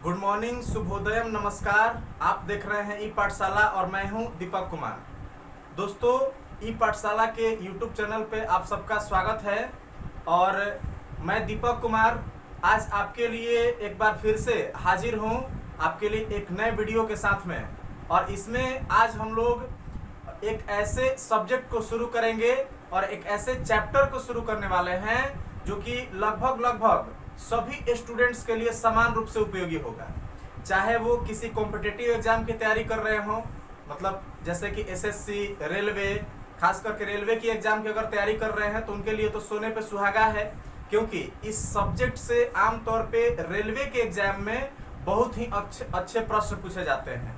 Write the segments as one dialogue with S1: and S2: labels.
S1: Good morning, शुभोदयम, नमस्कार। आप देख रहे हैं ई पाठशाला और मैं हूं दीपक कुमार। दोस्तों, ई पाठशाला के यूट्यूब चैनल पे आप सबका स्वागत है और मैं दीपक कुमार आज आपके लिए एक बार फिर से हाजिर हूं आपके लिए एक नए वीडियो के साथ में। और इसमें आज हम लोग एक ऐसे सब्जेक्ट को शुरू करेंगे और एक ऐसे चैप्टर को शुरू करने वाले हैं जो कि लगभग सभी स्टूडेंट्स के लिए समान रूप से उपयोगी होगा। चाहे वो किसी कॉम्पिटिटिव एग्जाम की तैयारी कर रहे हों, मतलब जैसे कि एसएससी, रेलवे, खास करके रेलवे की एग्जाम की अगर तैयारी कर रहे हैं तो उनके लिए तो सोने पे सुहागा है, क्योंकि इस सब्जेक्ट से आमतौर पे रेलवे के एग्जाम में बहुत ही अच्छे प्रश्न पूछे जाते हैं।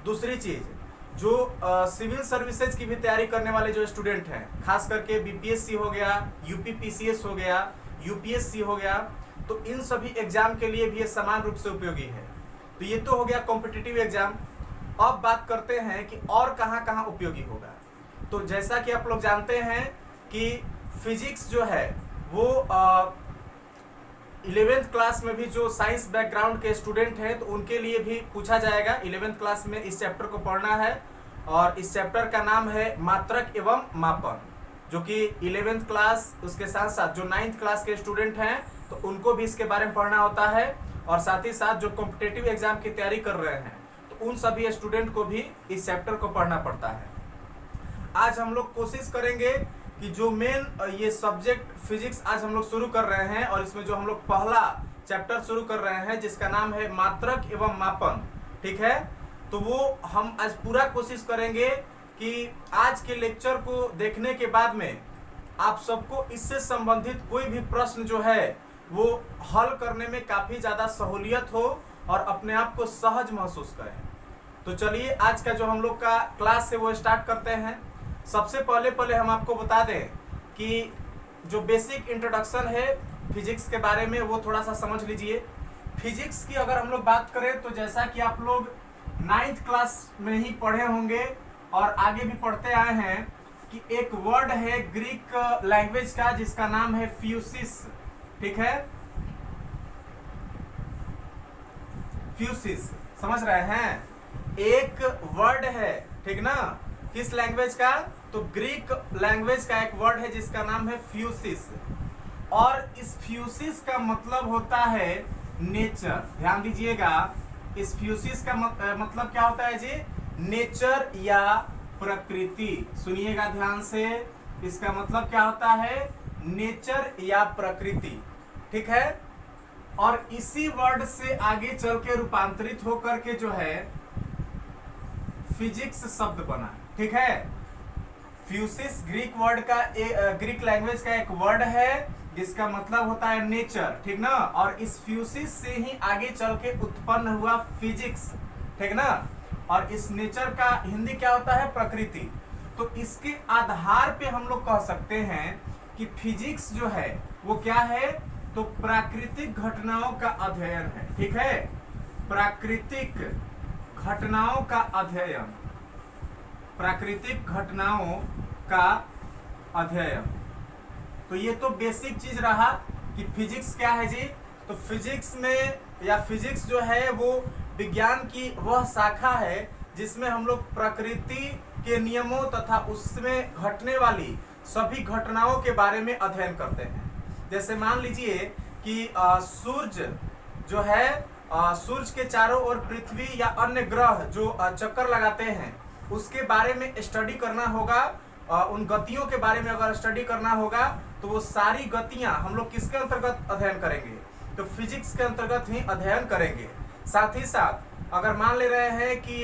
S1: दूसरी चीज, जो सिविल सर्विसेज की भी तैयारी करने वाले जो स्टूडेंट हैं, खास करके बीपीएससी हो गया, यूपीपीसीएस हो गया, यूपीएससी हो गया, तो इन सभी एग्जाम के लिए भी ये समान रूप से उपयोगी है। तो ये तो हो गया कॉम्पिटिटिव एग्जाम। अब बात करते हैं कि और कहाँ कहाँ उपयोगी होगा। तो जैसा कि आप लोग जानते हैं कि फिजिक्स जो है वो 11th क्लास में भी जो साइंस बैकग्राउंड के स्टूडेंट हैं तो उनके लिए भी पूछा जाएगा। 11th क्लास में इस चैप्टर को पढ़ना है और इस चैप्टर का नाम है मात्रक एवं मापन, जो कि 11th क्लास, उसके साथ साथ जो 9th क्लास के स्टूडेंट हैं तो उनको भी इसके बारे में पढ़ना होता है। और साथ ही साथ जो कॉम्पिटिटिव एग्जाम की तैयारी कर रहे हैं तो उन सभी स्टूडेंट को भी इस चैप्टर को पढ़ना पड़ता है। आज हम लोग कोशिश करेंगे कि जो मेन ये सब्जेक्ट फिजिक्स आज हम लोग शुरू कर रहे हैं और इसमें जो हम लोग पहला चैप्टर शुरू कर रहे हैं जिसका नाम है मात्रक एवं मापन, ठीक है, तो वो हम आज पूरा कोशिश करेंगे कि आज के लेक्चर को देखने के बाद में आप सबको इससे संबंधित कोई भी प्रश्न जो है वो हल करने में काफी ज्यादा सहूलियत हो और अपने आप को सहज महसूस करें। तो चलिए आज का जो हम लोग का क्लास है वो स्टार्ट करते हैं। सबसे पहले हम आपको बता दें कि जो बेसिक इंट्रोडक्शन है फिजिक्स के बारे में वो थोड़ा सा समझ लीजिए। फिजिक्स की अगर हम लोग बात करें तो जैसा कि आप लोग 9th क्लास में ही पढ़े होंगे और आगे भी पढ़ते आए हैं कि एक वर्ड है ग्रीक लैंग्वेज का जिसका नाम है फ्यूसिस, ठीक है, फ्यूसिस, समझ रहे हैं? एक वर्ड है, ठीक ना, किस लैंग्वेज का? तो ग्रीक लैंग्वेज का एक वर्ड है जिसका नाम है फ्यूसिस। और इस फ्यूसिस का मतलब होता है नेचर। ध्यान दीजिएगा, इस फ्यूसिस का मतलब क्या होता है जी? नेचर या प्रकृति। सुनिएगा ध्यान से, इसका मतलब क्या होता है? नेचर या प्रकृति, ठीक है। और इसी वर्ड से आगे चल के रूपांतरित होकर के जो है फिजिक्स शब्द बना, ठीक है। फ्यूसिस ग्रीक वर्ड का ग्रीक लैंग्वेज का एक वर्ड है जिसका मतलब होता है नेचर, ठीक ना। और इस फ्यूसिस से ही आगे चल के उत्पन्न हुआ फिजिक्स, ठीक ना। और इस नेचर का हिंदी क्या होता है? प्रकृति। तो इसके आधार पे हम लोग कह सकते हैं कि फिजिक्स जो है वो क्या है? तो प्राकृतिक घटनाओं का अध्ययन है, ठीक है। प्राकृतिक घटनाओं का अध्ययन, प्राकृतिक घटनाओं का अध्ययन। तो ये तो बेसिक चीज रहा कि फिजिक्स क्या है जी। तो फिजिक्स में या फिजिक्स जो है वो विज्ञान की वह शाखा है जिसमें हम लोग प्रकृति के नियमों तथा उसमें घटने वाली सभी घटनाओं के बारे में अध्ययन करते हैं। जैसे मान लीजिए कि सूर्य जो है, सूर्य के चारों ओर पृथ्वी या अन्य ग्रह जो चक्कर लगाते हैं उसके बारे में स्टडी करना होगा। उन गतियों के बारे में अगर स्टडी करना होगा तो वो सारी गतियां हम लोग किसके अंतर्गत अध्ययन करेंगे? तो फिजिक्स के अंतर्गत ही अध्ययन करेंगे। साथ ही साथ अगर मान ले रहे हैं कि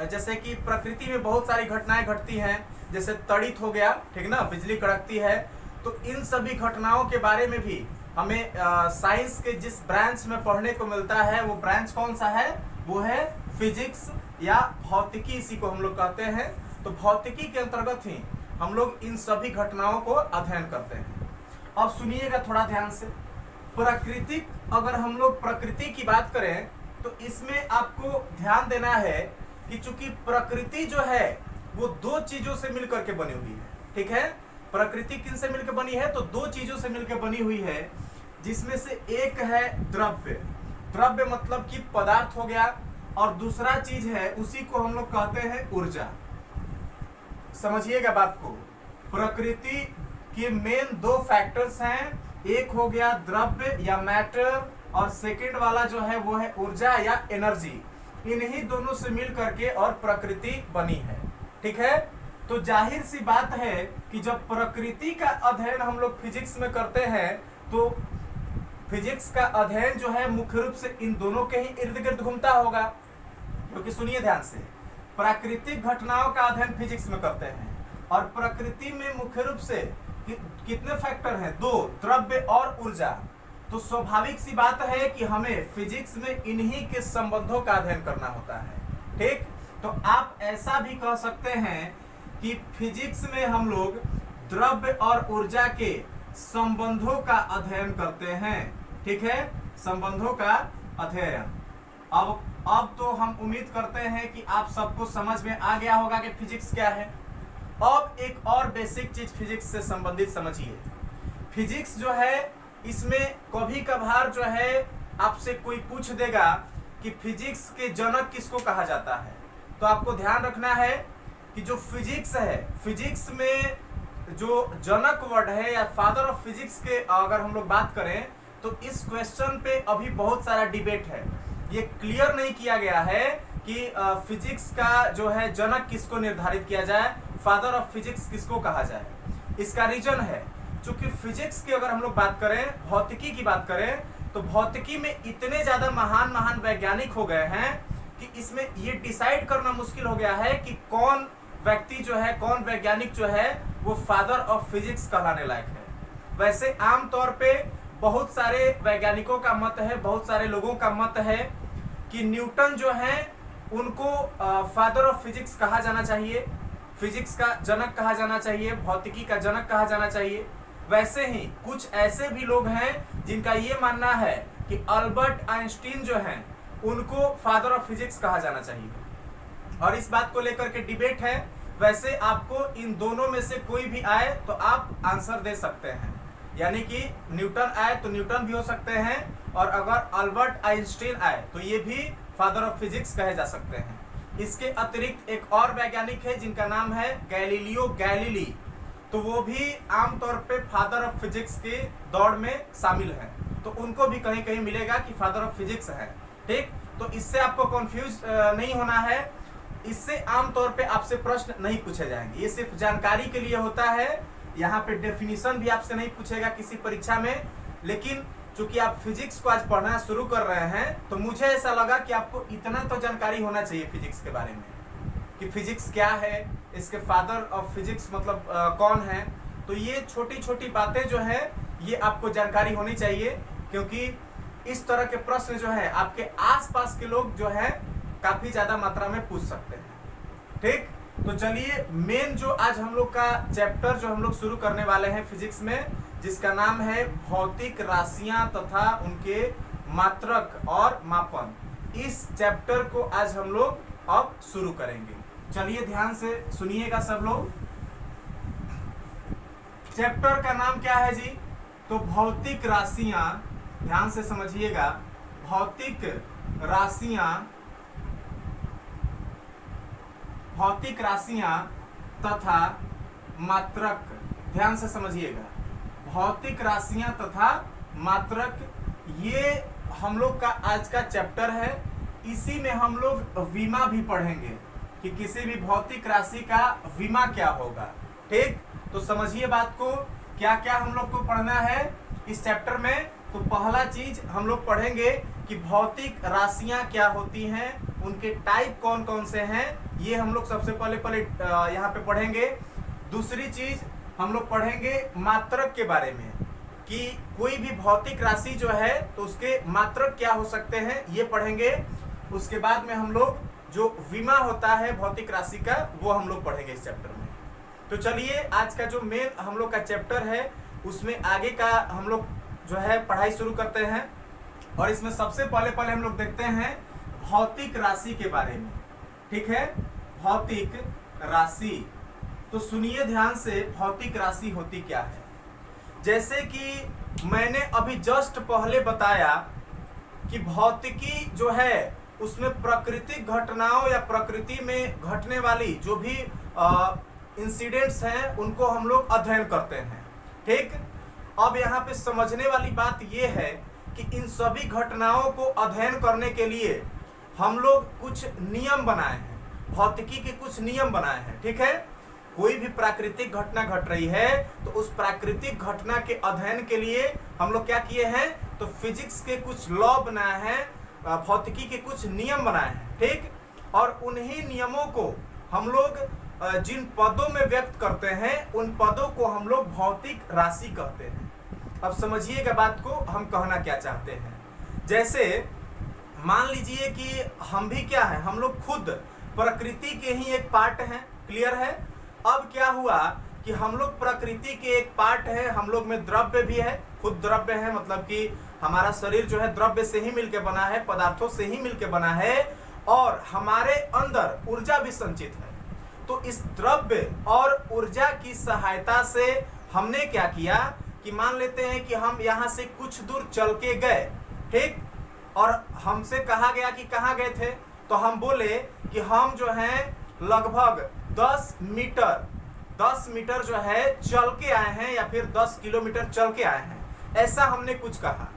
S1: जैसे कि प्रकृति में बहुत सारी घटनाएं घटती हैं, जैसे तड़ित हो गया, ठीक ना, बिजली कड़कती है, तो इन सभी घटनाओं के बारे में भी हमें साइंस के जिस ब्रांच में पढ़ने को मिलता है वो ब्रांच कौन सा है? वो है फिजिक्स या भौतिकी, इसी को हम लोग कहते हैं। तो भौतिकी के अंतर्गत ही हम लोग इन सभी घटनाओं को अध्ययन करते हैं। अब सुनिएगा थोड़ा ध्यान से। प्राकृतिक, अगर हम लोग प्रकृति की बात करें तो इसमें आपको ध्यान देना है कि चूंकि प्रकृति जो है वो दो चीजों से मिलकर के बनी हुई है, ठीक है। प्रकृति किन से मिलकर बनी है? तो दो चीजों से मिलकर बनी हुई है, जिसमें से एक है द्रव्य द्रव्य मतलब कि पदार्थ हो गया, और दूसरा चीज है उसी को हम लोग कहते हैं ऊर्जा। समझिएगा बात को, प्रकृति के मेन दो फैक्टर्स हैं, एक हो गया द्रव्य या मैटर, और सेकंड वाला जो है वो है ऊर्जा या एनर्जी। इन्हीं दोनों से मिल करके और प्रकृति बनी है। ठीक है, तो जाहिर सी बात है कि जब प्रकृति का अध्ययन हम लोग फिजिक्स में करते हैं तो फिजिक्स का अध्ययन जो है मुख्य रूप से इन दोनों के ही इर्द गिर्द घूमता होगा। क्योंकि सुनिए ध्यान से, प्राकृतिक घटनाओं का अध्ययन फिजिक्स में करते हैं, और प्रकृति में मुख्य रूप से कितने फैक्टर हैं? दो, द्रव्य और ऊर्जा। तो स्वाभाविक सी बात है कि हमें फिजिक्स में इन्हीं के संबंधों का अध्ययन करना होता है। ठीक, तो आप ऐसा भी कह सकते हैं कि फिजिक्स में हम लोग द्रव्य और ऊर्जा के संबंधों का अध्ययन करते हैं। ठीक है, संबंधों का अध्ययन। अब तो हम उम्मीद करते हैं कि आप सबको समझ में आ गया होगा कि फिजिक्स क्या है। अब एक और बेसिक चीज फिजिक्स से संबंधित समझिए। फिजिक्स जो है, इसमें कभी कभार जो है आपसे कोई पूछ देगा कि फिजिक्स के जनक किसको कहा जाता है, तो आपको ध्यान रखना है कि जो फिजिक्स है, फिजिक्स में जो जनक वर्ड है या फादर ऑफ फिजिक्स के अगर हम लोग बात करें तो इस क्वेश्चन पे अभी बहुत सारा डिबेट है। ये क्लियर नहीं किया गया है कि फिजिक्स का जो है जनक किसको निर्धारित किया जाए, फादर ऑफ फिजिक्स किसको कहा जाए। इसका रीजन है, चूंकि फिजिक्स की अगर हम लोग बात करें, भौतिकी की बात करें, तो भौतिकी में इतने ज्यादा महान महान वैज्ञानिक हो गए हैं कि इसमें ये डिसाइड करना मुश्किल हो गया है कि कौन व्यक्ति जो है, कौन वैज्ञानिक जो है वो फादर ऑफ फिजिक्स कहलाने लायक है। वैसे आमतौर पे बहुत सारे वैज्ञानिकों का मत है, बहुत सारे लोगों का मत है कि न्यूटन जो है उनको फादर ऑफ फिजिक्स कहा जाना चाहिए, फिजिक्स का जनक कहा जाना चाहिए, भौतिकी का जनक कहा जाना चाहिए। वैसे ही कुछ ऐसे भी लोग हैं जिनका ये मानना है कि अल्बर्ट आइंस्टीन जो हैं उनको फादर ऑफ फिजिक्स कहा जाना चाहिए, और इस बात को लेकर के डिबेट है। वैसे आपको इन दोनों में से कोई भी आए तो आप आंसर दे सकते हैं, यानी कि न्यूटन आए तो न्यूटन भी हो सकते हैं, और अगर अल्बर्ट आइंस्टीन आए तो ये भी फादर ऑफ फिजिक्स कहे जा सकते हैं। इसके अतिरिक्त एक और वैज्ञानिक है जिनका नाम है गैलीलियो गैलीली, तो वो भी आमतौर पे फादर ऑफ फिजिक्स के दौड़ में शामिल हैं, तो उनको भी कहीं कहीं मिलेगा कि फादर ऑफ फिजिक्स है। ठीक, तो इससे आपको कंफ्यूज नहीं होना है, इससे आमतौर पे आपसे प्रश्न नहीं पूछे जाएंगे, ये सिर्फ जानकारी के लिए होता है। यहाँ पे डेफिनेशन भी आपसे नहीं पूछेगा किसी परीक्षा में, लेकिन चूंकि आप फिजिक्स को आज पढ़ना शुरू कर रहे हैं तो मुझे ऐसा लगा कि आपको इतना तो जानकारी होना चाहिए फिजिक्स के बारे में कि फिजिक्स क्या है, इसके फादर ऑफ फिजिक्स मतलब कौन है। तो ये छोटी छोटी बातें जो है ये आपको जानकारी होनी चाहिए, क्योंकि इस तरह के प्रश्न जो है आपके आसपास के लोग जो है काफी ज्यादा मात्रा में पूछ सकते हैं। ठीक, तो चलिए मेन जो आज हम लोग का चैप्टर जो हम लोग शुरू करने वाले हैं फिजिक्स में, जिसका नाम है भौतिक राशियां तथा उनके मात्रक और मापन, इस चैप्टर को आज हम लोग अब शुरू करेंगे। चलिए ध्यान से सुनिएगा सब लोग। चैप्टर का नाम क्या है जी? तो भौतिक राशियां, ध्यान से समझिएगा, भौतिक राशियां, भौतिक राशियां तथा मात्रक, ध्यान से समझिएगा, भौतिक राशियां तथा मात्रक, ये हम लोग का आज का चैप्टर है। इसी में हम लोग विमा भी पढ़ेंगे कि किसी भी भौतिक राशि का विमा क्या होगा। ठीक, तो समझिए बात को, क्या क्या हम लोग को पढ़ना है इस चैप्टर में। तो पहला चीज हम लोग पढ़ेंगे कि भौतिक राशियां क्या होती हैं, उनके टाइप कौन कौन से हैं, ये हम लोग सबसे पहले यहाँ पे पढ़ेंगे। दूसरी चीज हम लोग पढ़ेंगे मात्रक के बारे में कि कोई भी भौतिक राशि जो है तो उसके मात्रक क्या हो सकते हैं, ये पढ़ेंगे। उसके बाद में हम लोग जो विमा होता है भौतिक राशि का वो हम लोग पढ़ेंगे इस चैप्टर में। तो चलिए आज का जो मेन हम लोग का चैप्टर है उसमें आगे का हम लोग जो है पढ़ाई शुरू करते हैं, और इसमें सबसे पहले हम लोग देखते हैं भौतिक राशि के बारे में। ठीक है, भौतिक राशि, तो सुनिए ध्यान से, भौतिक राशि होती क्या है। जैसे कि मैंने अभी जस्ट पहले बताया कि भौतिकी जो है उसमें प्राकृतिक घटनाओं या प्रकृति में घटने वाली जो भी इंसिडेंट्स हैं उनको हम लोग अध्ययन करते हैं। ठीक, अब यहाँ पे समझने वाली बात यह है कि इन सभी घटनाओं को अध्ययन करने के लिए हम लोग कुछ नियम बनाए हैं, भौतिकी के कुछ नियम बनाए हैं। ठीक है, कोई भी प्राकृतिक घटना घट रही है तो उस प्राकृतिक घटना के अध्ययन के लिए हम लोग क्या किए हैं, तो फिजिक्स के कुछ लॉ बनाए हैं, भौतिकी के कुछ नियम बनाए हैं। ठीक, और उन्हीं नियमों को हम लोग जिन पदों में व्यक्त करते हैं उन पदों को हम लोग भौतिक राशि कहते हैं। अब समझिएगा बात को, हम कहना क्या चाहते हैं। जैसे मान लीजिए कि हम भी क्या है, हम लोग खुद प्रकृति के ही एक पार्ट हैं। क्लियर है। अब क्या हुआ कि हम लोग प्रकृति के एक पार्ट है, हम लोग में द्रव्य भी है, खुद द्रव्य है, मतलब कि हमारा शरीर जो है द्रव्य से ही मिलकर बना है, पदार्थों से ही मिलकर बना है, और हमारे अंदर ऊर्जा भी संचित है। तो इस द्रव्य और ऊर्जा की सहायता से हमने क्या किया कि मान लेते हैं कि हम यहाँ से कुछ दूर चल के गए। ठीक, और हमसे कहा गया कि कहाँ गए थे, तो हम बोले कि हम जो है लगभग 10 मीटर जो है चल के आए हैं, या फिर 10 किलोमीटर चल के आए हैं, ऐसा हमने कुछ कहा।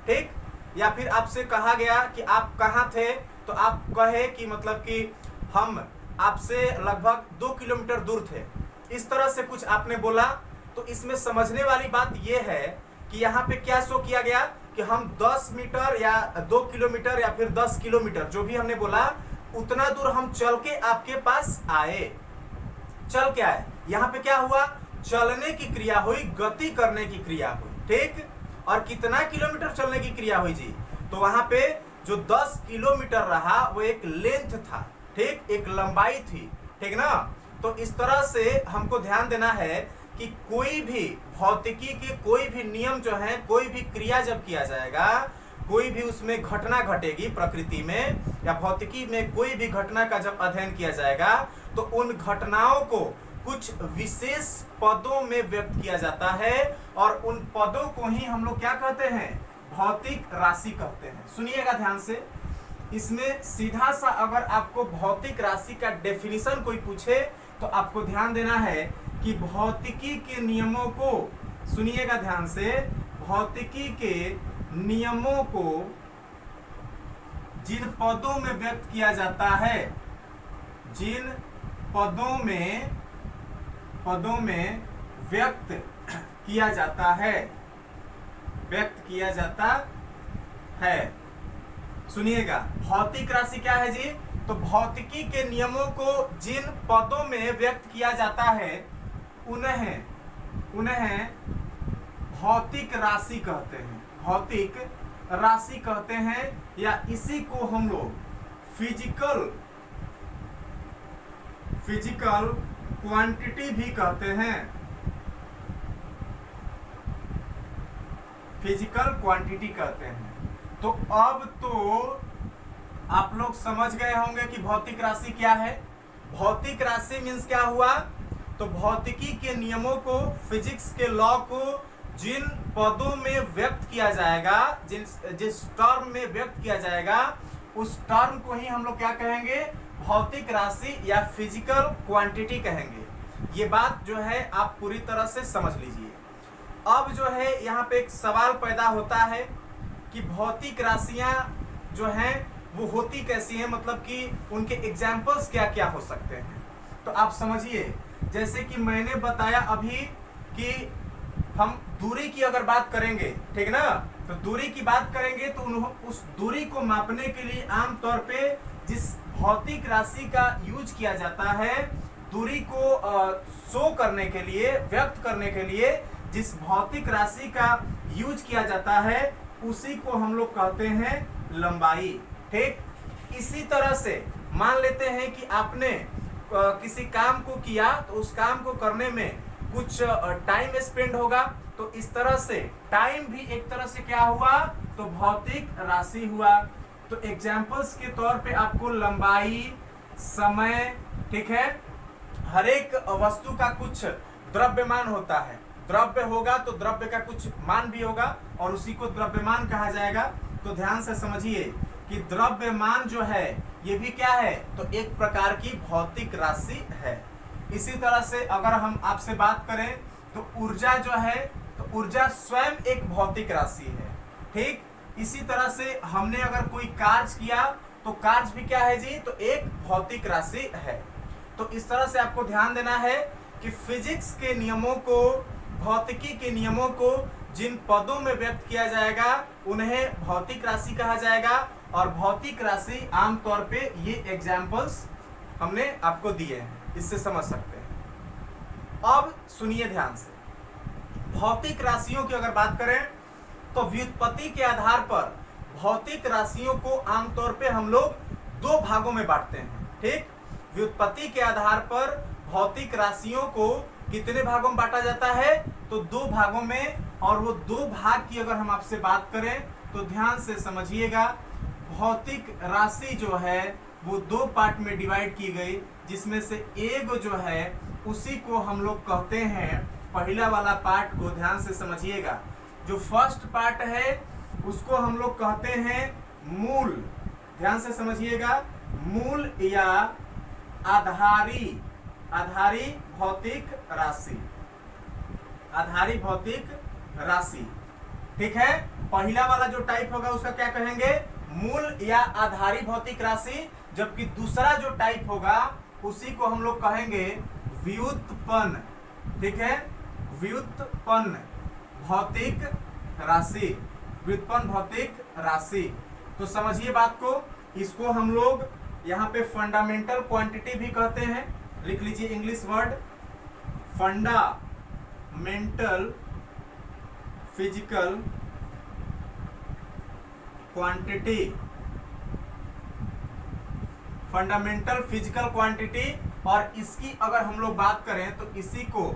S1: ठीक, या फिर आपसे कहा गया कि आप कहाँ थे, तो आप कहे कि मतलब कि हम आपसे लगभग 2 किलोमीटर दूर थे, इस तरह से कुछ आपने बोला। तो इसमें समझने वाली बात यह है कि यहाँ पे क्या शो किया गया कि हम 10 मीटर या 2 किलोमीटर या फिर 10 किलोमीटर जो भी हमने बोला उतना दूर हम चल के आपके पास आए, चल के आए। यहाँ पे क्या हुआ, चलने की क्रिया हुई, गति करने की क्रिया हुई। ठीक, और कितना किलोमीटर चलने की क्रिया हुई जी, तो वहां पे जो 10 किलोमीटर रहा वो एक लेंथ था। ठीक, एक लंबाई थी। ठीक ना। तो इस तरह से हमको ध्यान देना है कि कोई भी भौतिकी के कोई भी नियम जो है, कोई भी क्रिया जब किया जाएगा, कोई भी उसमें घटना घटेगी प्रकृति में या भौतिकी में, कोई भी घटना का जब अध्ययन किया जाएगा तो उन घटनाओं को कुछ विशेष पदों में व्यक्त किया जाता है, और उन पदों को ही हम लोग क्या कहते हैं, भौतिक राशि कहते हैं। सुनिएगा ध्यान से, इसमें सीधा सा अगर आपको भौतिक राशि का डेफिनेशन कोई पूछे तो आपको ध्यान देना है कि भौतिकी के नियमों को, सुनिएगा ध्यान से, भौतिकी के नियमों को जिन पदों में व्यक्त किया जाता है, जिन पदों में व्यक्त किया जाता है, सुनिएगा, भौतिक राशि क्या है जी, तो भौतिकी के नियमों को जिन पदों में व्यक्त किया जाता है उन्हें भौतिक राशि कहते हैं, भौतिक राशि कहते हैं, या इसी को हम लोग फिजिकल क्वांटिटी भी कहते हैं, फिजिकल क्वांटिटी कहते हैं। तो अब तो आप लोग समझ गए होंगे कि भौतिक राशि क्या है। भौतिक राशि मीन्स क्या हुआ, तो भौतिकी के नियमों को, फिजिक्स के लॉ को जिन पदों में व्यक्त किया जाएगा, जिस टर्म में व्यक्त किया जाएगा, उस टर्म को ही हम लोग क्या कहेंगे, भौतिक राशि या फिजिकल क्वांटिटी कहेंगे। ये बात जो है आप पूरी तरह से समझ लीजिए। अब जो है यहाँ पे एक सवाल पैदा होता है कि भौतिक राशियां जो हैं वो होती कैसी हैं, मतलब कि उनके एग्जाम्पल्स क्या क्या हो सकते हैं। तो आप समझिए, जैसे कि मैंने बताया अभी कि हम दूरी की अगर बात करेंगे, ठीक ना, तो दूरी की बात करेंगे तो उस दूरी को मापने के लिए आमतौर पे जिस भौतिक राशि का यूज किया जाता है, दूरी को शो करने के लिए, व्यक्त करने के लिए जिस भौतिक राशि का यूज किया जाता है उसी को हम लोग कहते हैं लंबाई। ठीक, इसी तरह से मान लेते हैं कि आपने किसी काम को किया, तो उस काम को करने में कुछ टाइम स्पेंड होगा, तो इस तरह से टाइम भी एक तरह से क्या हुआ, तो भौतिक राशि हुआ। तो एग्जाम्पल्स के तौर पे आपको लंबाई, समय, ठीक है, हर एक वस्तु का कुछ द्रव्यमान होता है, द्रव्य होगा तो द्रव्य का कुछ मान भी होगा और उसी को द्रव्यमान कहा जाएगा। तो ध्यान से समझिए कि द्रव्यमान जो है ये भी क्या है, तो एक प्रकार की भौतिक राशि है। इसी तरह से अगर हम आपसे बात करें तो ऊर्जा जो है, तो ऊर्जा स्वयं एक भौतिक राशि है। ठीक इसी तरह से हमने अगर कोई कार्य किया तो कार्य भी क्या है जी, तो एक भौतिक राशि है। तो इस तरह से आपको ध्यान देना है कि फिजिक्स के नियमों को, भौतिकी के नियमों को जिन पदों में व्यक्त किया जाएगा उन्हें भौतिक राशि कहा जाएगा। और भौतिक राशि आमतौर पे ये एग्जाम्पल्स हमने आपको दिए हैं, इससे समझ सकते हैं। अब सुनिए ध्यान से, भौतिक राशियों की अगर बात करें तो व्युत्पत्ति के आधार पर भौतिक राशियों को आमतौर पे हम लोग दो भागों में बांटते हैं। ठीक, व्युत्पत्ति के आधार पर भौतिक राशियों को कितने भागों में बांटा जाता है, तो दो भागों में। और वो दो भाग की अगर हम आपसे बात करें तो ध्यान से समझिएगा, भौतिक राशि जो है वो दो पार्ट में डिवाइड की गई, जिसमें से एक जो है उसी को हम लोग कहते हैं, पहला वाला पार्ट को ध्यान से समझिएगा, जो फर्स्ट पार्ट है उसको हम लोग कहते हैं मूल। ध्यान से समझिएगा, मूल या आधारी भौतिक राशि, आधारी भौतिक राशि। ठीक है, पहला वाला जो टाइप होगा उसका क्या कहेंगे, मूल या आधारी भौतिक राशि। जबकि दूसरा जो टाइप होगा उसी को हम लोग कहेंगे व्युत्पन्न। ठीक है, व्युत्पन्न भौतिक राशि, व्युत्पन्न भौतिक राशि। तो समझिए बात को, इसको हम लोग यहाँ पे फंडामेंटल क्वांटिटी भी कहते हैं। लिख लीजिए English word, fundamental physical quantity, fundamental physical quantity. और इसकी अगर हम लोग बात करें तो इसी को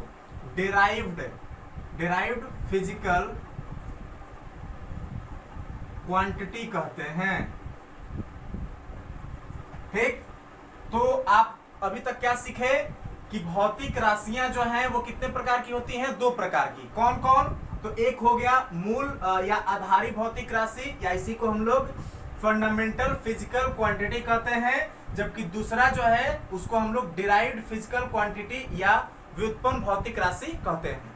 S1: डिराइव्ड फिजिकल क्वांटिटी कहते हैं। ठीक, तो आप अभी तक क्या सीखे कि भौतिक राशियां जो हैं वो कितने प्रकार की होती हैं, दो प्रकार की। कौन कौन, तो एक हो गया मूल या आधारी भौतिक राशि, या इसी को हम लोग फंडामेंटल फिजिकल क्वांटिटी कहते हैं। जबकि दूसरा जो है उसको हम लोग डिराइव्ड फिजिकल क्वांटिटी या व्युत्पन्न भौतिक राशि कहते हैं।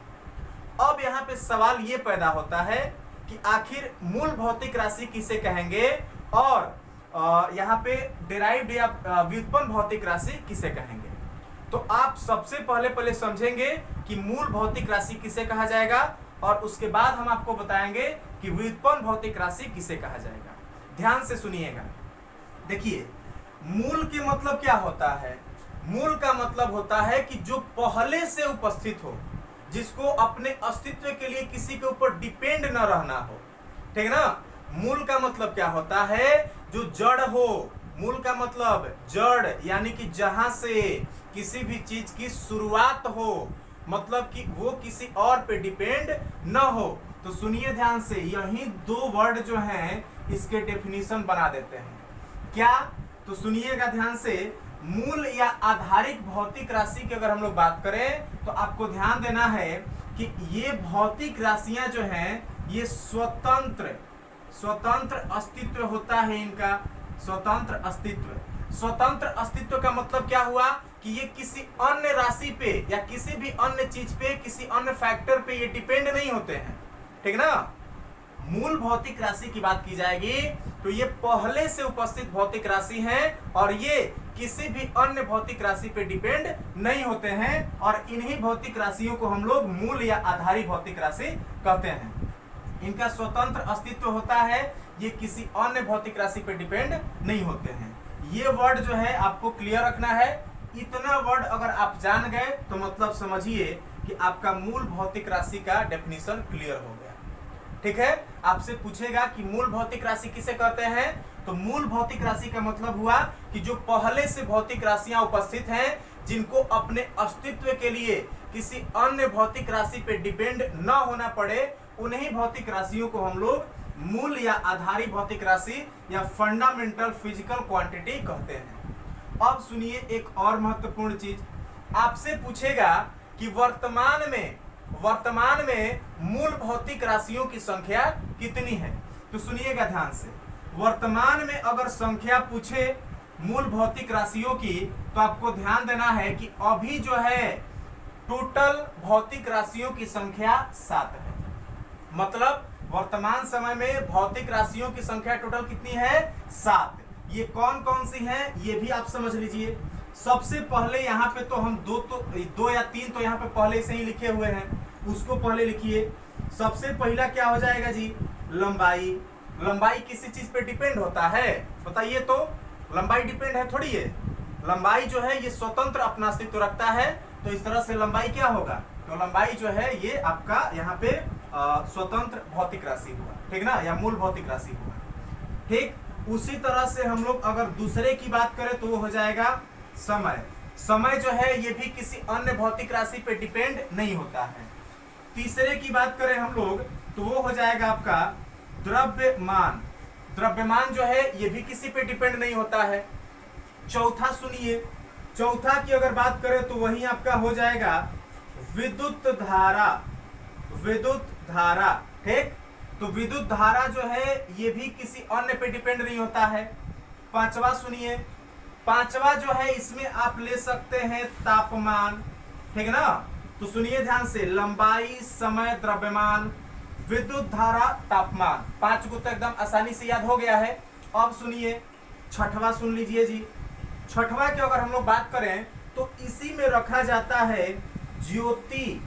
S1: अब यहाँ पे सवाल ये पैदा होता है कि आखिर मूल भौतिक राशि किसे कहेंगे और यहाँ पे डिराइव्ड या व्युत्पन्न भौतिक राशि किसे कहेंगे। तो आप सबसे पहले समझेंगे कि मूल भौतिक राशि किसे कहा जाएगा, और उसके बाद हम आपको बताएंगे कि व्युत्पन्न भौतिक राशि किसे कहा जाएगा। ध्यान से सुनिएगा, देखिए मूल के मतलब क्या होता है। मूल का मतलब होता है कि जो पहले से उपस्थित हो, जिसको अपने अस्तित्व के लिए किसी के ऊपर डिपेंड न रहना हो। ठीक है ना, मूल का मतलब क्या होता है, जो जड़ हो। मूल का मतलब जड़, यानी कि जहां से किसी भी चीज की शुरुआत हो, मतलब कि वो किसी और पे डिपेंड न हो। तो सुनिए ध्यान से, यही दो वर्ड जो हैं इसके डेफिनेशन बना देते हैं। क्या, तो सुनिएगा ध्यान से, मूल या आधारिक भौतिक राशि की अगर हम लोग बात करें तो आपको ध्यान देना है कि ये भौतिक राशियां जो हैं ये स्वतंत्र अस्तित्व होता है इनका, स्वतंत्र अस्तित्व का मतलब क्या हुआ कि ये किसी अन्य राशि पे या किसी भी अन्य चीज पे, किसी अन्य फैक्टर पे ये डिपेंड नहीं होते हैं। ठीक ना, मूल भौतिक राशि की बात की जाएगी तो ये पहले से उपस्थित भौतिक राशि हैं और ये किसी भी अन्य भौतिक राशि पे डिपेंड नहीं होते हैं। और इन्हीं भौतिक राशियों को हम लोग मूल या आधारी भौतिक राशि कहते हैं। इनका स्वतंत्र अस्तित्व होता है, ये किसी अन्य भौतिक राशि पे डिपेंड नहीं होते हैं। ये वर्ड जो है आपको क्लियर रखना है। इतना वर्ड अगर आप जान गए तो मतलब समझिए कि आपका मूल भौतिक राशि का डेफिनेशन क्लियर हो गया। ठीक है, आपसे पूछेगा कि मूल भौतिक राशि किसे कहते हैं, तो मूल भौतिक राशि का मतलब हुआ कि जो पहले से भौतिक राशियां उपस्थित हैं, जिनको अपने अस्तित्व के लिए किसी अन्य भौतिक राशि पे डिपेंड न होना पड़े, उन्हीं भौतिक राशियों को हम लोग मूल या आधारी भौतिक राशि या फंडामेंटल फिजिकल क्वांटिटी कहते हैं। अब सुनिए एक और महत्वपूर्ण चीज, आपसे पूछेगा कि वर्तमान में मूल भौतिक राशियों की संख्या कितनी है। तो सुनिएगा ध्यान से, वर्तमान में अगर संख्या पूछे मूल भौतिक राशियों की तो आपको ध्यान देना है कि अभी जो है टोटल भौतिक राशियों की संख्या 7 है। मतलब वर्तमान समय में भौतिक राशियों की संख्या टोटल कितनी है? 7। ये कौन कौन सी हैं ये भी आप समझ लीजिए। सबसे पहले यहाँ पे तो हम दो या तीन तो यहाँ पे पहले से ही लिखे हुए हैं, उसको पहले लिखिए। सबसे पहला क्या हो जाएगा जी? लंबाई। लंबाई किसी चीज पे डिपेंड होता है? बताइए तो, लंबाई डिपेंड है थोड़ी है। लंबाई जो है ये स्वतंत्र अपना अस्तित्व रखता है, तो इस तरह से लंबाई क्या होगा? तो लंबाई जो है ये आपका यहाँ पे स्वतंत्र भौतिक राशि हुआ, ठीक ना, या मूल भौतिक राशि हुआ। ठीक उसी तरह से हम लोग अगर दूसरे की बात करें तो वो हो जाएगा समय। समय जो है ये भी किसी अन्य भौतिक राशि पे डिपेंड नहीं होता है। तीसरे की बात करें हम लोग तो वो हो जाएगा आपका द्रव्यमान। द्रव्यमान जो है ये भी किसी पे डिपेंड नहीं होता है। चौथा सुनिए, चौथा की अगर बात करें तो वही आपका हो जाएगा विद्युत धारा। विद्युत धारा, ठीक, तो विद्युत धारा जो है ये भी किसी अन्य पे डिपेंड नहीं होता है। पांचवा सुनिए, पांचवा जो है इसमें आप ले सकते हैं तापमान, ठीक ना। तो सुनिए ध्यान से, लंबाई, समय, द्रव्यमान, विद्युत धारा, तापमान, 5 को तो एकदम आसानी से याद हो गया है। अब सुनिए छठवा, सुन लीजिए जी। छठवा की अगर हम लोग बात करें तो इसी में रखा जाता है ज्योति।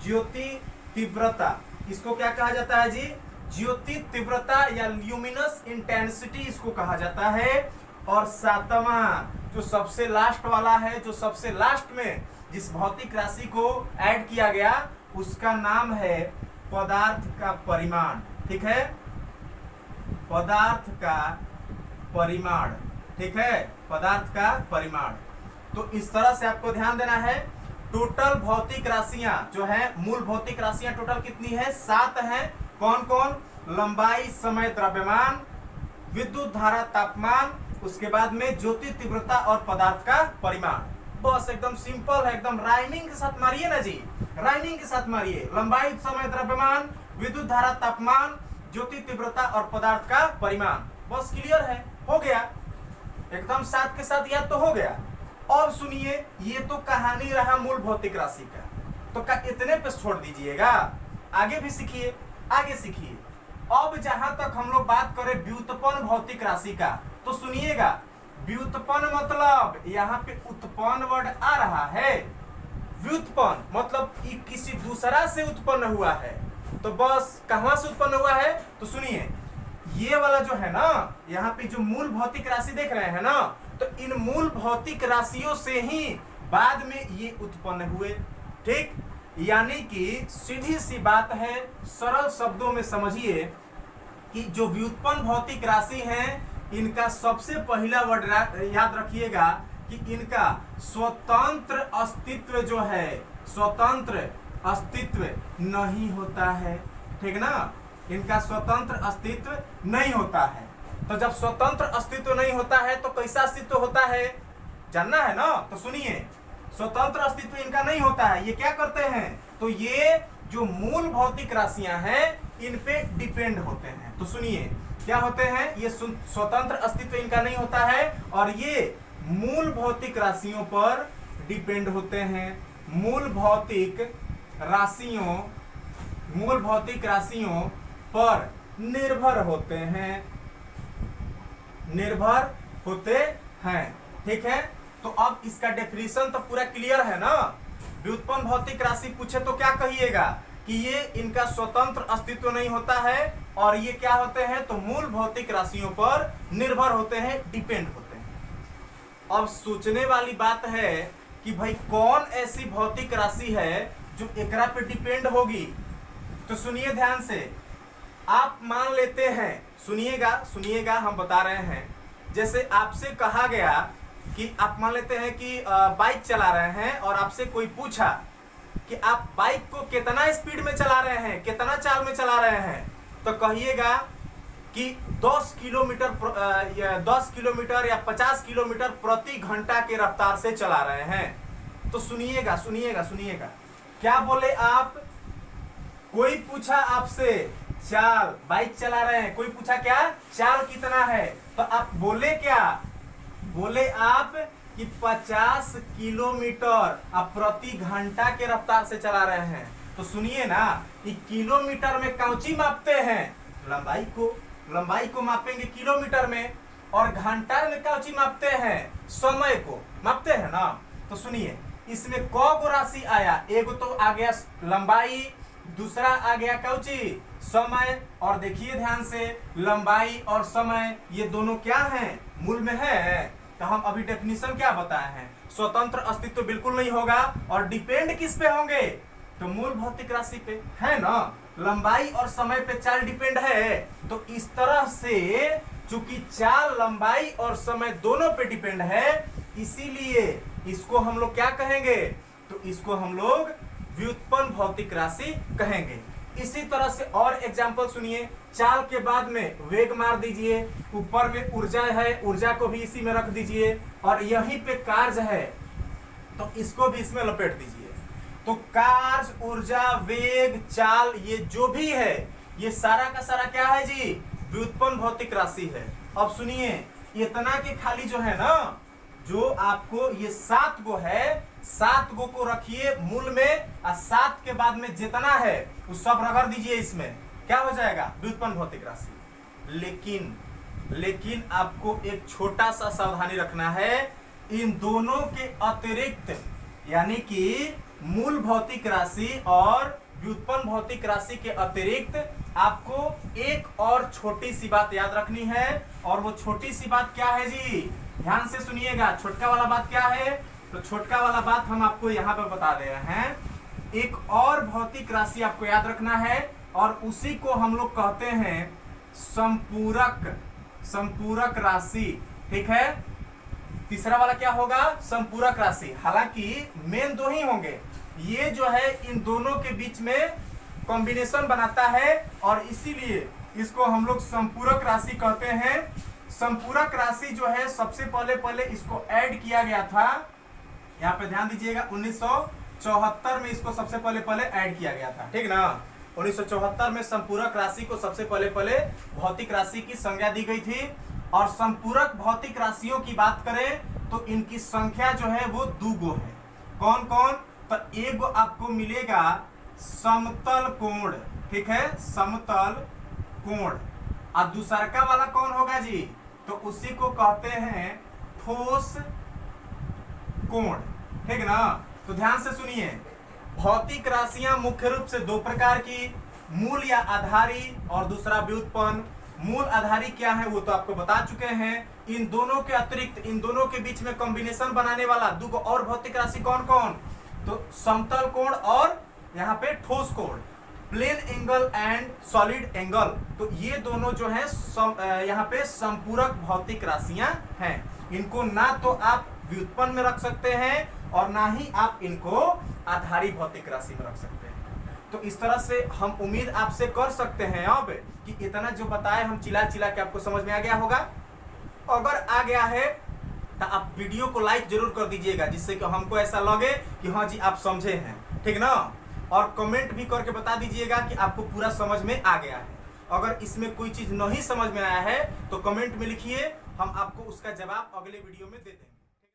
S1: ज्योति तीव्रता, इसको क्या कहा जाता है जी? ज्योति तीव्रता या ल्यूमिनस इंटेंसिटी इसको कहा जाता है। और सातवां जो सबसे लास्ट वाला है, जो सबसे लास्ट में जिस भौतिक राशि को ऐड किया गया उसका नाम है पदार्थ का परिमाण, ठीक है, पदार्थ का परिमाण, ठीक है, पदार्थ का परिमाण। तो इस तरह से आपको ध्यान देना है। टोटल भौतिक राशियां जो है, मूल भौतिक राशियां टोटल कितनी है? 7 हैं। कौन कौन? लंबाई, समय, द्रव्यमान, विद्युत धारा, तापमान, उसके बाद में ज्योति तीव्रता और पदार्थ का परिमाण। बस एकदम सिंपल है, एकदम राइमिंग के साथ मारिए ना जी, राइमिंग के साथ मारिए। लंबाई, समय, द्रव्यमान, विद्युत धारा, तापमान, ज्योति तीव्रता और पदार्थ का परिमाण। बस क्लियर है, हो गया, एकदम साथ के साथ याद तो हो गया। और सुनिए, ये तो कहानी रहा मूल भौतिक राशि का, तो इतने पे छोड़ दीजिएगा, आगे भी सीखिए, आगे सीखिए। अब जहां तक हम लोग बात करें व्युत्पन्न भौतिक राशि का, तो सुनिएगा, व्युत्पन्न मतलब यहाँ पे उत्पन्न वर्ड आ रहा है। व्युत्पन्न मतलब किसी दूसरा से उत्पन्न हुआ है। तो बस कहां से उत्पन्न हुआ है? तो सुनिए, ये वाला जो है ना, यहाँ पे जो मूल भौतिक राशि देख रहे हैं ना, तो इन मूल भौतिक राशियों से ही बाद में ये उत्पन्न हुए, ठीक। यानी कि सीधी सी बात है, सरल शब्दों में समझिए कि जो व्युत्पन्न भौतिक राशि हैं, इनका सबसे पहला वर्ड याद रखिएगा कि इनका स्वतंत्र अस्तित्व जो है, स्वतंत्र अस्तित्व नहीं होता है, ठीक ना, इनका स्वतंत्र अस्तित्व नहीं होता है। तो जब स्वतंत्र अस्तित्व नहीं होता है तो कैसा अस्तित्व होता है, जानना है ना? तो सुनिए, स्वतंत्र अस्तित्व इनका नहीं होता है। ये क्या करते हैं? तो ये जो मूल भौतिक राशियां हैं इन पे डिपेंड होते हैं। तो सुनिए क्या होते हैं, ये स्वतंत्र अस्तित्व इनका नहीं होता है और ये मूल भौतिक राशियों पर डिपेंड होते हैं। मूल भौतिक राशियों पर निर्भर होते हैं, निर्भर होते हैं, ठीक है। तो अब इसका डेफिनेशन तो पूरा क्लियर है ना। व्युत्पन्न भौतिक राशि पूछे तो क्या कहिएगा कि ये इनका स्वतंत्र अस्तित्व नहीं होता है और ये क्या होते हैं, तो मूल भौतिक राशियों पर निर्भर होते हैं, डिपेंड होते हैं। अब सोचने वाली बात है कि भाई कौन ऐसी भौतिक राशि है जो एकरा पे डिपेंड होगी। तो सुनिए ध्यान से, आप मान लेते हैं, सुनिएगा हम बता रहे हैं, जैसे आपसे कहा गया कि आप मान लेते हैं कि बाइक चला रहे हैं और आपसे कोई पूछा कि आप बाइक को कितना स्पीड में चला रहे हैं, कितना चाल में चला रहे हैं, तो कहिएगा कि 10 किलोमीटर या 50 किलोमीटर प्रति घंटा के रफ्तार से चला रहे हैं। तो सुनिएगा क्या बोले आप, कोई पूछा आपसे चाल, बाइक चला रहे हैं, कोई पूछा क्या चाल कितना है, तो आप बोले क्या, बोले आप कि 50 किलोमीटर आप प्रति घंटा के रफ्तार से चला रहे हैं। तो सुनिए ना कि किलोमीटर में कौची मापते हैं, लंबाई को मापेंगे किलोमीटर में, और घंटा में कौची मापते हैं, समय को मापते हैं ना। तो सुनिए इसमें कौ गो राशि आया, एक तो आ गया लंबाई, दूसरा आ गया कौची समय, और देखिए ध्यान से लंबाई और समय ये दोनों क्या हैं, मूल में है। तो हम अभी डेफिनेशन क्या बताए हैं, स्वतंत्र अस्तित्व बिल्कुल नहीं होगा, और डिपेंड किस पे होंगे, तो मूल भौतिक राशि पे है ना, लंबाई और समय पे चाल डिपेंड है। तो इस तरह से चूंकि चाल लंबाई और समय दोनों पे डिपेंड है, इसीलिए इसको हम लोग क्या कहेंगे, तो इसको हम लोग व्युत्पन्न भौतिक राशि कहेंगे। इसी तरह से और एग्जांपल सुनिए, चाल के बाद में वेग मार दीजिए, ऊपर में ऊर्जा है, ऊर्जा को भी इसी में रख दीजिए, और यहीं पे कार्य है तो इसको भी इसमें लपेट दीजिए। तो कार्य, ऊर्जा, वेग, चाल, ये जो भी है ये सारा का सारा क्या है जी, व्युत्पन्न भौतिक राशि है। अब सुनिए इतना के खाली जो है ना, जो आपको ये 7 गो है, 7 गो को रखिए मूल में, और 7 के बाद में जितना है वो सब रगड़ दीजिए, इसमें क्या हो जाएगा, व्युत्पन्न भौतिक राशि। लेकिन आपको एक छोटा सा सावधानी रखना है, इन दोनों के अतिरिक्त, यानी कि मूल भौतिक राशि और व्युत्पन्न भौतिक राशि के अतिरिक्त आपको एक और छोटी सी बात याद रखनी है, और वो छोटी सी बात क्या है जी, ध्यान से सुनिएगा। छोटका वाला बात क्या है, तो छोटका वाला बात हम आपको यहाँ पर बता दे रहे हैं। एक और भौतिक राशि आपको याद रखना है, और उसी को हम लोग कहते हैं संपूरक राशि, ठीक है। तीसरा वाला क्या होगा, संपूरक राशि। हालांकि मेन 2 ही होंगे, ये जो है इन दोनों के बीच में कॉम्बिनेशन बनाता है, और इसीलिए इसको हम लोग संपूरक राशि कहते हैं। संपूरक राशि जो है सबसे पहले इसको ऐड किया गया था, यहाँ पे ध्यान दीजिएगा, 1974 में इसको सबसे पहले ऐड किया गया था, ठीक ना। 1974 में संपूरक राशि को सबसे पहले भौतिक राशि की संज्ञा दी गई थी। और संपूरक भौतिक राशियों की बात करें तो इनकी संख्या जो है वो 2 गो है। कौन कौन, तो एक गो आपको मिलेगा समतल कोण, ठीक है, समतल कोण, और दूसरा वाला कौन होगा जी, तो उसी को कहते हैं ठोस कोण, ठीक ना। तो ध्यान से सुनिए, भौतिक राशियां मुख्य रूप से 2 प्रकार की, मूल या आधारी, और दूसरा व्युत्पन्न। मूल आधारी क्या है वो तो आपको बता चुके हैं। इन दोनों के अतिरिक्त, इन दोनों के बीच में कॉम्बिनेशन बनाने वाला 2 और भौतिक राशि कौन कौन, तो समतल कोण और यहाँ पे ठोस कोण, plane angle and solid angle. तो ये दोनों जो है यहाँ पे संपूरक भौतिक राशियां हैं। इनको ना तो आप व्युत्पन्न में रख सकते हैं, और ना ही आप इनको आधारी भौतिक राशि में रख सकते हैं। तो इस तरह से हम उम्मीद आपसे कर सकते हैं अब कि इतना जो बताए हम चिल्ला के आपको समझ में आ गया होगा। अगर आ गया है तो आप वीडियो को लाइक जरूर कर दीजिएगा, जिससे कि हमको ऐसा लगे कि हाँ जी आप समझे हैं, ठीक ना। और कमेंट भी करके बता दीजिएगा कि आपको पूरा समझ में आ गया है। अगर इसमें कोई चीज नहीं समझ में आया है तो कमेंट में लिखिए, हम आपको उसका जवाब अगले वीडियो में दे देंगे।